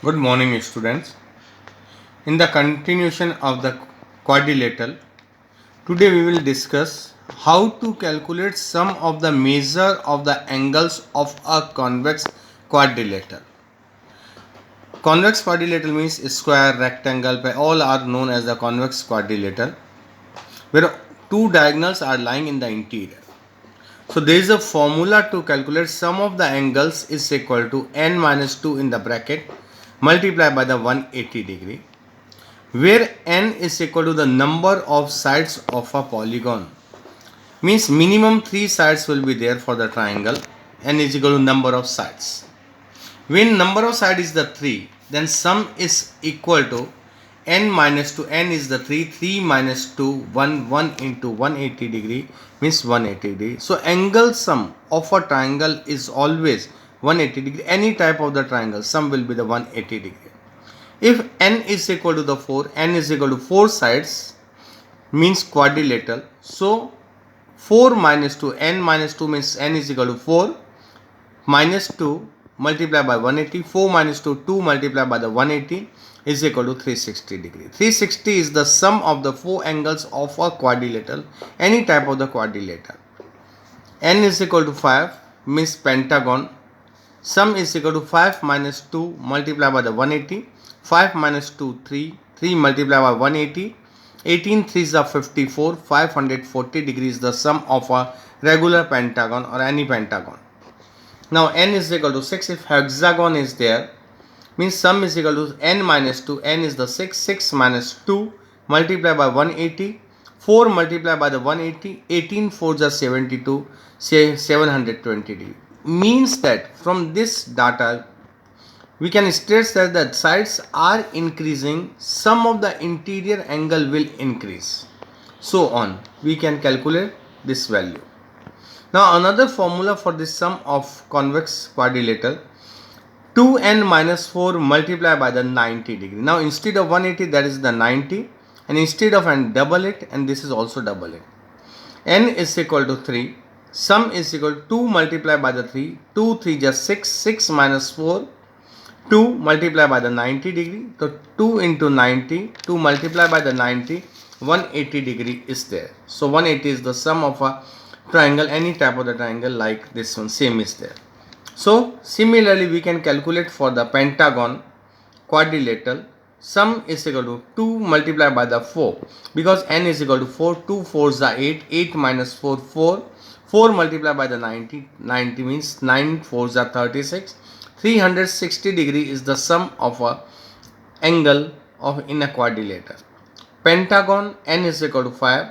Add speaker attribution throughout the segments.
Speaker 1: Good morning, students. In the continuation of the quadrilateral, today we will discuss how to calculate sum of the measure of the angles of a convex quadrilateral. Convex quadrilateral means square, rectangle, all are known as the convex quadrilateral, where two diagonals are lying in the interior. So there is a formula to calculate sum of the angles is equal to n minus 2 in the bracket multiplied by the 180 degree, where n is equal to the number of sides of a polygon. Means minimum 3 sides will be there for the triangle. N is equal to number of sides. When number of sides is the 3, then sum is equal to n minus 2. N is the 3. 3 minus 2, 1 into 180 degree means 180 degree. So angle sum of a triangle is always 180 degree. Any type of the triangle sum will be the 180 degree. If n is equal to the 4, n is equal to 4 sides means quadrilateral. So 4 minus 2, n minus 2 means n is equal to 4 minus 2 multiplied by 180. 4 minus 2, 2 multiplied by the 180 is equal to 360 degree. 360 is the sum of the four angles of a quadrilateral, any type of the quadrilateral. N is equal to 5 means pentagon. Sum is equal to 5 minus 2 multiplied by the 180. 5 minus 2, 3. 3 multiplied by 180. 18 3s are 54. 540 degrees the sum of a regular pentagon or any pentagon. Now n is equal to 6. If hexagon is there, means sum is equal to n minus 2. N is the 6. 6 minus 2 multiplied by 180. 4 multiplied by the 180. 18 4s are 72. Say 720 degree. Means that from this data we can state that the sides are increasing, sum of the interior angle will increase. So on, we can calculate this value. Now another formula for this sum of convex quadrilateral, 2n minus 4 multiplied by the 90 degree. Now instead of 180, that is the 90, and instead of n, double it, and this is also double it. N is equal to 3. Sum is equal to 2 multiplied by the 3. 2 3 just 6. 6 minus 4. 2 multiplied by the 90 degree. So 2 into 90. 2 multiplied by the 90. 180 degree is there. So 180 is the sum of a triangle, any type of the triangle like this one, same is there. So similarly we can calculate for the pentagon quadrilateral. Sum is equal to 2 multiplied by the 4, because n is equal to 4. 2 4s are 8. 8 minus 4 4. 4 multiplied by the 90. 90 means 9 4s are 36. 360 degree is the sum of a angle of in a quadrilateral. Pentagon, n is equal to 5.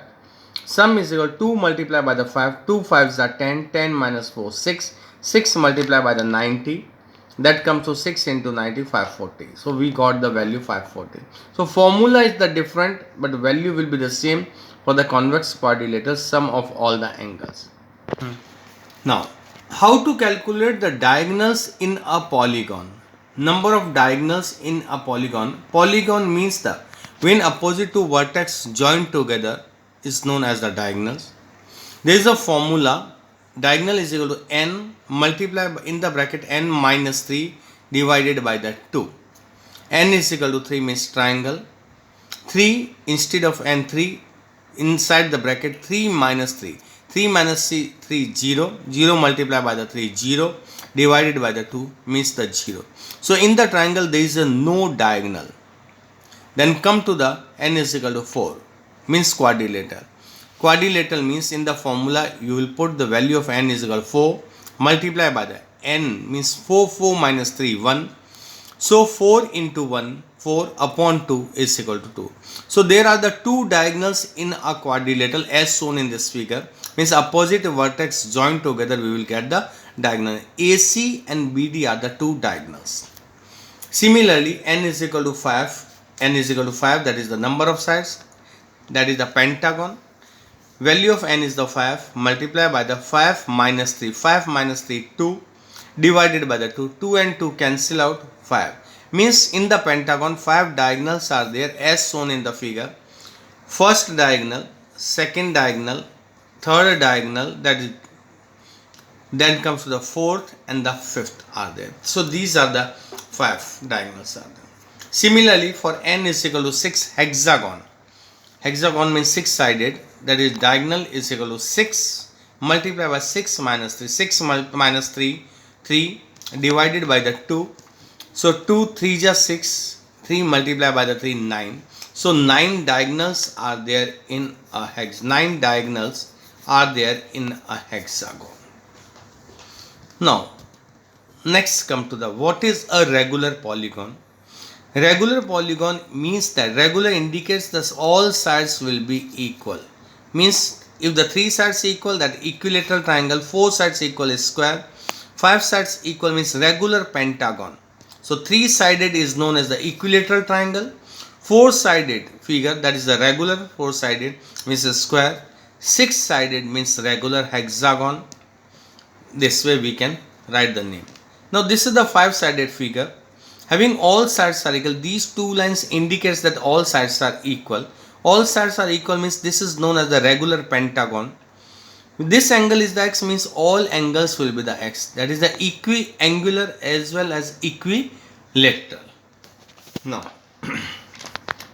Speaker 1: Sum is equal to 2 multiplied by the 5. 2 5s are 10. 10 minus 4 6. 6 multiplied by the 90. That comes to 6 into 90, 540. So we got the value 540. So formula is the different, but value will be the same for the convex quadrilateral sum of all the angles. Now, how to calculate the diagonals in a polygon? Number of diagonals in a polygon. Polygon means the when opposite two vertex join together is known as the diagonals. There is a formula. Diagonal is equal to n multiplied by in the bracket n minus 3 divided by the 2. N is equal to 3 means triangle. 3 instead of n, 3 inside the bracket 3 minus 3. 3 minus 3 0. 0 multiplied by the 3 0 divided by the 2 means the 0. So in the triangle there is a no diagonal. Then come to the n is equal to 4 means quadrilateral. Quadrilateral means in the formula you will put the value of n is equal to 4 multiplied by the n means 4 4 minus 3 1. So 4 into 1 4 upon 2 is equal to 2. So there are the two diagonals in a quadrilateral as shown in this figure. Means opposite vertex joined together we will get the diagonal. AC and BD are the two diagonals. Similarly n is equal to 5. N is equal to 5, that is the number of sides, that is the pentagon. Value of n is the 5 multiplied by the 5 minus 3. 5 minus 3 2 divided by the 2. 2 and 2 cancel out 5. Means in the pentagon 5 diagonals are there as shown in the figure. First diagonal, second diagonal, third diagonal, that is then comes to the fourth and the fifth are there. So these are the 5 diagonals are there. Similarly, for n is equal to 6 hexagon. Hexagon means 6 sided, that is diagonal is equal to 6 multiplied by 6 minus 3. 6 minus 3, 3 divided by the 2. So 2 3 just 6, 3 multiplied by the 3, 9. So 9 diagonals are there in a hex. 9 diagonals are there in a hexagon. Now, next come to the what is a regular polygon. Regular polygon means that regular indicates that all sides will be equal. Means if the 3 sides equal, that equilateral triangle, 4 sides equal is square, 5 sides equal means regular pentagon. So 3 sided is known as the equilateral triangle, 4 sided figure, that is the regular 4 sided means a square, 6 sided means regular hexagon. This way we can write the name. Now this is the 5 sided figure. Having all sides are equal, these two lines indicates that all sides are equal. All sides are equal means this is known as the regular pentagon. This angle is the x means all angles will be the x. That is the equiangular as well as equilateral. Now,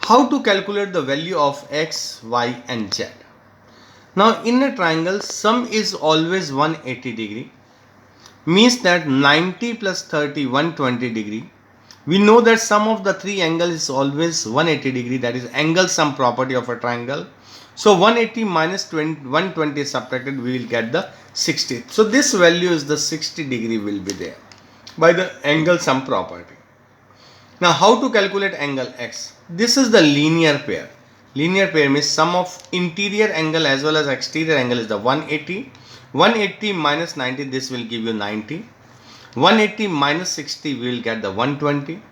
Speaker 1: how to calculate the value of x, y and z? Now in a triangle, sum is always 180 degree. Means that 90 plus 30, 120 degree. We know that sum of the 3 angles is always 180 degree, that is angle sum property of a triangle. So 180 minus 120 is subtracted, we will get the 60. So this value is the 60 degree will be there by the angle sum property. Now how to calculate angle x? This is the linear pair. Linear pair means sum of interior angle as well as exterior angle is the 180. 180 minus 90, this will give you 90. 180 minus 60, we will get the 120.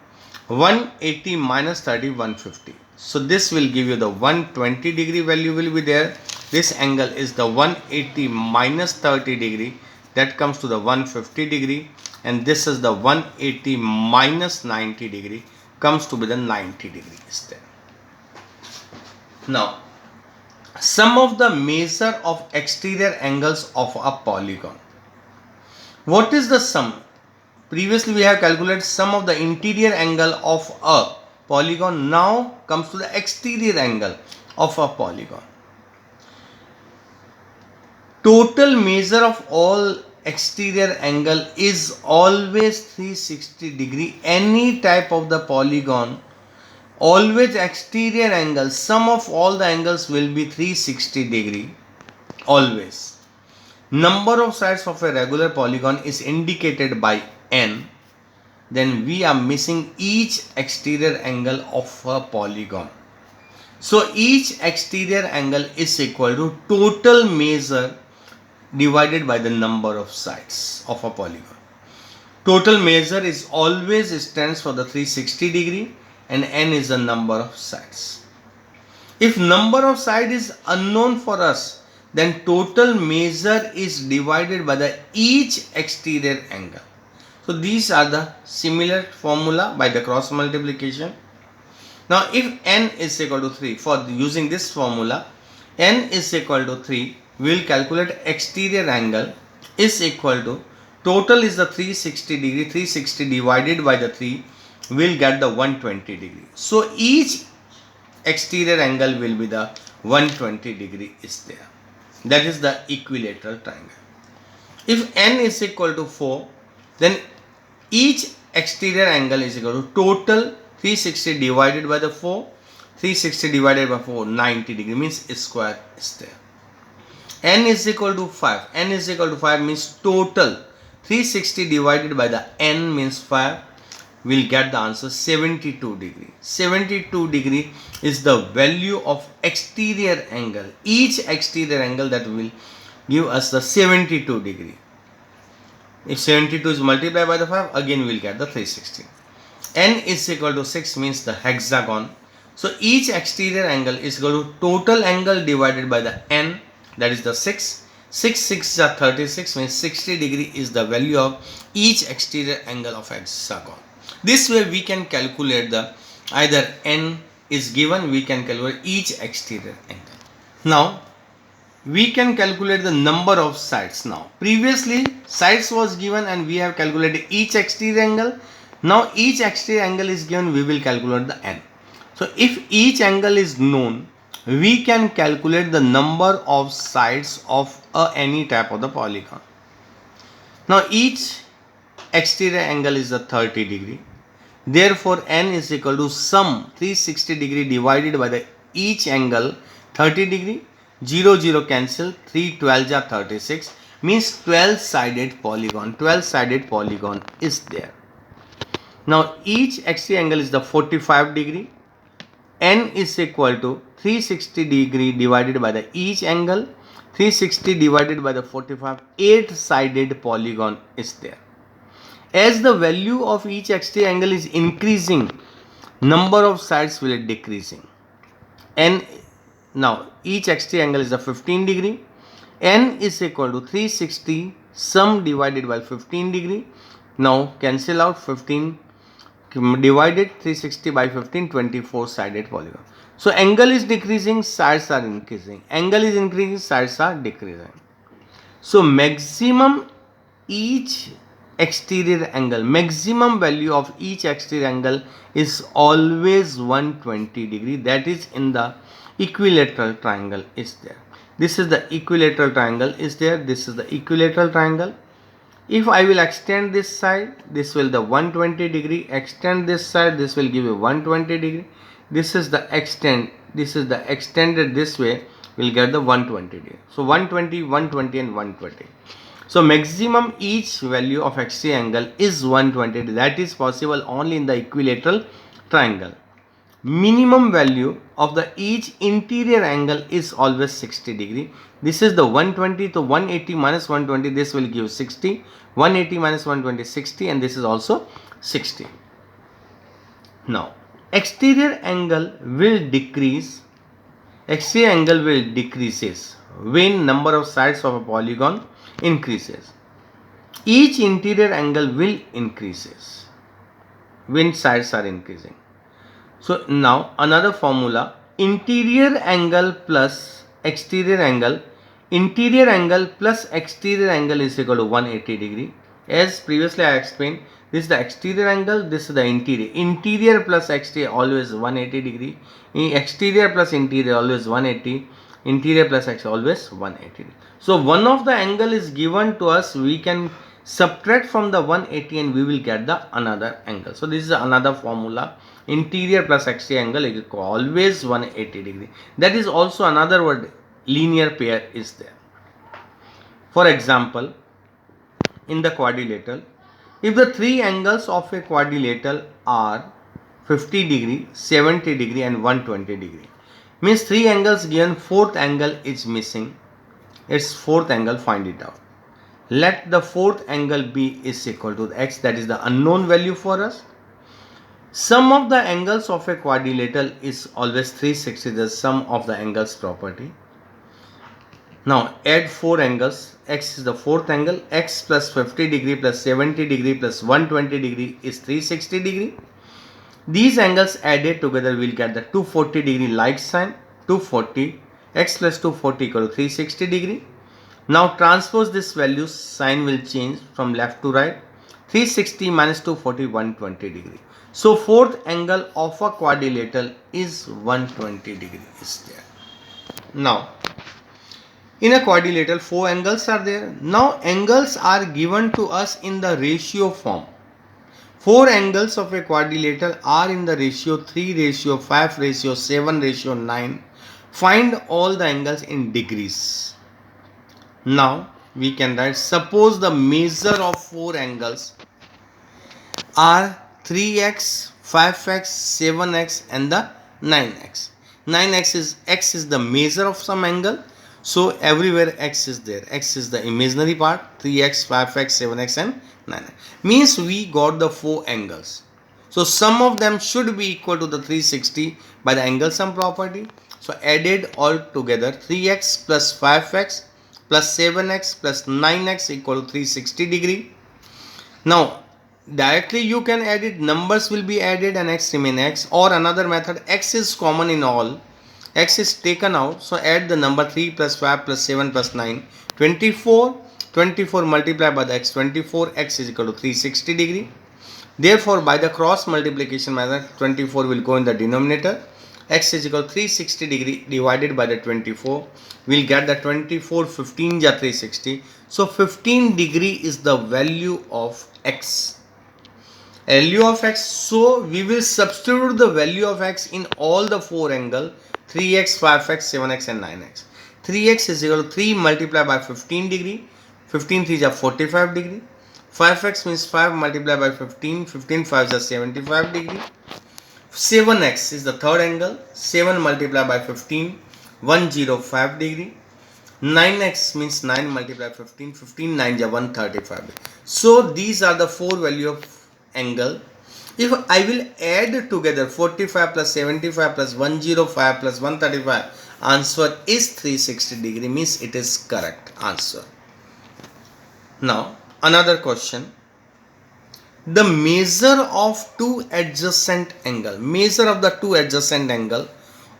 Speaker 1: 180 minus 30, 150. So this will give you the 120 degree value will be there. This angle is the 180 minus 30 degree, that comes to the 150 degree, and this is the 180 minus 90 degree, comes to be the 90 degrees there. Now, sum of the measure of exterior angles of a polygon. What is the sum? Previously we have calculated sum of the interior angle of a polygon. Now comes to the exterior angle of a polygon. Total measure of all exterior angle is always 360 degree. Any type of the polygon, always exterior angle, sum of all the angles will be 360 degree always. Number of sides of a regular polygon is indicated by n. Then we are missing each exterior angle of a polygon. So each exterior angle is equal to total measure divided by the number of sides of a polygon. Total measure is always stands for the 360 degree and n is the number of sides. If number of sides is unknown for us, then total measure is divided by the each exterior angle. So these are the similar formula by the cross multiplication. Now if n is equal to 3, for using this formula, n is equal to 3, we will calculate exterior angle is equal to, total is the 360 degree, 360 divided by the 3, we will get the 120 degree. So each exterior angle will be the 120 degree is there. That is the equilateral triangle. If n is equal to 4, then each exterior angle is equal to total 360 divided by the 4. 360 divided by 4, 90 degree means square is there. N is equal to 5. N is equal to 5 means total 360 divided by the n means 5. We'll get the answer 72 degree. 72 degree is the value of exterior angle. Each exterior angle that will give us the 72 degree. If 72 is multiplied by the 5, again we will get the 360. N is equal to 6 means the hexagon. So each exterior angle is equal to total angle divided by the n, that is the 6. 6 6 is 36 means 60 degree is the value of each exterior angle of hexagon. This way we can calculate the either n is given, we can calculate each exterior angle. Now we can calculate the number of sides now. Previously sides was given and we have calculated each exterior angle. Now each exterior angle is given, we will calculate the n. So if each angle is known, we can calculate the number of sides of any type of the polygon. Now each exterior angle is a 30 degree. Therefore n is equal to sum 360 degree divided by the each angle 30 degree. 0 0 cancel, 3 12 are 36, means 12 sided polygon. 12 sided polygon is there. Now each exterior angle is the 45 degree. N is equal to 360 degree divided by the each angle. 360 divided by the 45, 8 sided polygon is there. As the value of each exterior angle is increasing, number of sides will be decreasing. N, now each exterior angle is a 15 degree. N is equal to 360 sum divided by 15 degree. Now cancel out 15 divided 360 by 15, 24 sided polygon. So angle is decreasing, sides are increasing. Angle is increasing, sides are decreasing. So maximum each exterior angle, maximum value of each exterior angle is always 120 degree. That is in the equilateral triangle is there. This is the equilateral triangle is there. This is the equilateral triangle. If I will extend this side, this will the 120 degree. Extend this side, this will give you 120 degree. This is the extend. This is the extended this way. We'll get the 120 degree. So 120, 120 and 120. So maximum each value of exterior angle is 120. That is possible only in the equilateral triangle. Minimum value of the each interior angle is always 60 degree. This is the 120 to 180 minus 120. This will give 60. 180 minus 120 60, and this is also 60. Now exterior angle will decrease. Exterior angle will decreases when number of sides of a polygon increases. Each interior angle will increases when sides are increasing. So now another formula, interior angle plus exterior angle. Interior angle plus exterior angle is equal to 180 degree. As previously I explained, this is the exterior angle, this is the interior. Interior plus exterior always 180 degree. Exterior plus interior always 180. Interior plus exterior always 180 degree. So one of the angle is given to us, we can subtract from the 180 and we will get the another angle. So this is another formula. Interior plus exterior angle is always 180 degree. That is also another word, linear pair is there. For example, in the quadrilateral, if the three angles of a quadrilateral are 50 degree, 70 degree and 120 degree, means three angles given, fourth angle is missing. Its fourth angle, find it out. Let the fourth angle be is equal to x, that is the unknown value for us. Sum of the angles of a quadrilateral is always 360, the sum of the angles property. Now add four angles. X is the fourth angle. X plus 50 degree plus 70 degree plus 120 degree is 360 degree. These angles added together will get the 240 degree like sign. 240, x plus 240 equal to 360 degree. Now transpose this value, sign will change from left to right. 360 minus 240, 120 degree. So fourth angle of a quadrilateral is 120 degree is there. Now in a quadrilateral, four angles are there. Now angles are given to us in the ratio form. Four angles of a quadrilateral are in the ratio 3, ratio 5, ratio 7, ratio 9. Find all the angles in degrees. Now we can write, suppose the measure of four angles are 3x, 5x, 7x and the 9x. 9x is, x is the measure of some angle. So everywhere x is there. X is the imaginary part. 3x, 5x, 7x and 9x. Means we got the four angles. So sum of them should be equal to the 360 by the angle sum property. So added all together, 3x plus 5x plus 7x plus 9x equal to 360 degree. Now directly you can add it, numbers will be added and x remain x, or another method, x is common in all. x is taken out, so add the number 3 plus 5 plus 7 plus 9, 24. 24 multiplied by the x, 24, x is equal to 360 degree. Therefore, by the cross multiplication method, 24 will go in the denominator. X is equal to 360 degree divided by the 24. We'll get the 24, 15 ja 360. So 15 degree is the value of x. Value of x. So we will substitute the value of x in all the four angles: 3x, 5x, 7x and 9x. 3x is equal to 3 multiplied by 15 degree. 15 3 is 45 degree. 5x means 5 multiplied by 15. 15 5 is 75 degree. 7x is the third angle. 7 multiplied by 15, 105 degree. 9x means 9 multiplied by 15. 15 9 is 135 degree. So these are the four value of angle. If I will add together 45 plus 75 plus 105 plus 135, answer is 360 degree, means it is correct answer. Now another question. The measure of two adjacent angle. Measure of the two adjacent angle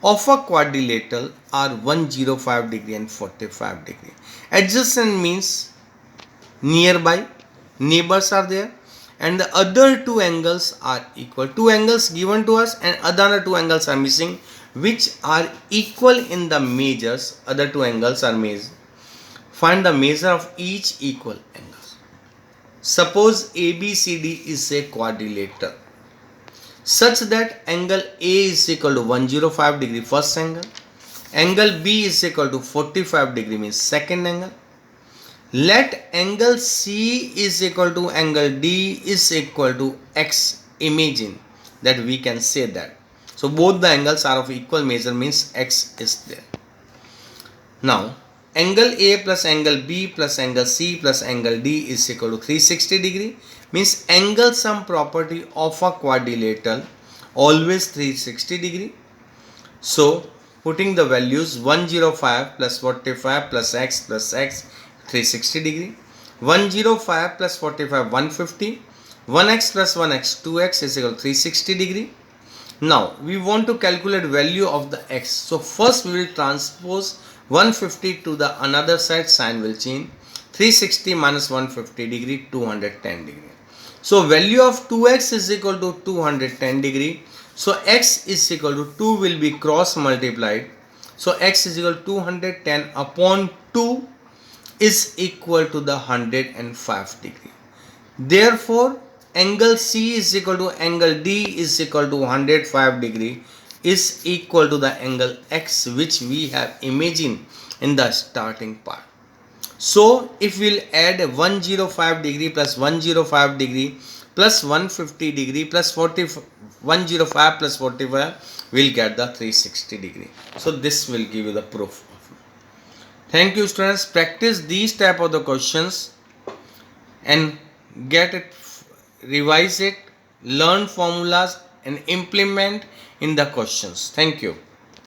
Speaker 1: of a quadrilateral are 105 degree and 45 degree. Adjacent means nearby, neighbors are there, and the other two angles are equal. Two angles given to us and other two angles are missing, which are equal in the measures. Other two angles are measured. Find the measure of each equal angle. Suppose ABCD is a quadrilateral such that angle A is equal to 105 degree first angle, angle B is equal to 45 degree means second angle. Let angle C is equal to angle D is equal to X. Imagine that we can say that. So both the angles are of equal measure, means X is there. Now angle A plus angle B plus angle C plus angle D is equal to 360 degree, means angle sum property of a quadrilateral always 360 degree. So putting the values 105 plus 45 plus x 360 degree, 105 plus 45 150, 1x plus 1x 2x is equal to 360 degree. Now we want to calculate value of the x. So first we will transpose 150 to the another side, sign will change. 360 minus 150 degree, 210 degree. So value of 2x is equal to 210 degree. So x is equal to 2 will be cross multiplied. So x is equal to 210 upon 2 is equal to the 105 degree. Therefore angle C is equal to angle D is equal to 105 degree is equal to the angle X, which we have imagined in the starting part. So if we'll add 105 degree plus 105 degree plus 150 degree plus 105 plus 45, we'll get the 360 degree. So this will give you the proof. Thank you students. Practice these type of the questions and get it, revise it, learn formulas and implement in the questions. Thank you.